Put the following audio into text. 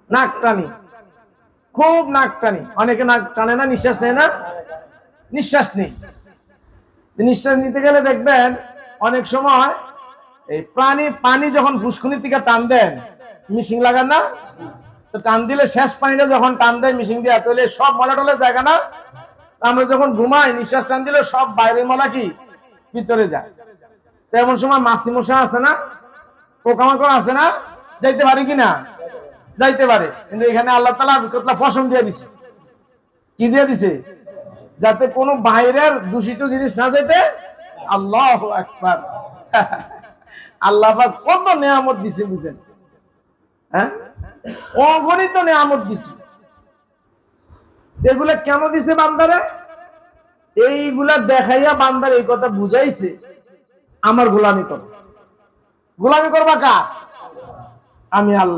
নাক টানি, খুব নাক টানি। অনেকে নাক টানে না, নিঃশ্বাস নেয় না, নিঃশ্বাস নেই। নিঃশ্বাস নিতে গেলে দেখবেন অনেক সময় এই পানি যখন ফুসকুনি থেকে টান দেন, মিশিং লাগান না, তো টান দিলে শেষ পানিটা যখন টান দেয় মিশিং দিয়ে, তাহলে সব মলা টলে জায়গা না। আমরা যখন ঘুমাই নিঃশ্বাস টান দিলে সব বাইরের মলা কি ভিতরে যায়। তো এমন সময় মাছি মশা আছে না, পোকামাকড় আছে না, যাইতে পারে কিনা? যাইতে পারে। কিন্তু এখানে আল্লাহ তাআলা পশম দিয়ে দিছে। কি দিয়ে দিছে? যাতে কোনো বাইরের দূষিত জিনিস না যেতে। আল্লাহু আকবার। আল্লাহ পাক কত নিয়ামত দিছে বুঝেন, হ্যাঁ, অগণিত নিয়ামত দিছে। এগুলা কেন দিছে বান্দারে? এইগুলা দেখাইয়া বান্দার এই কথা বুঝাইছে, আমার গোলামি করো। গোলামি করবা কার? আমি আল্লাহ।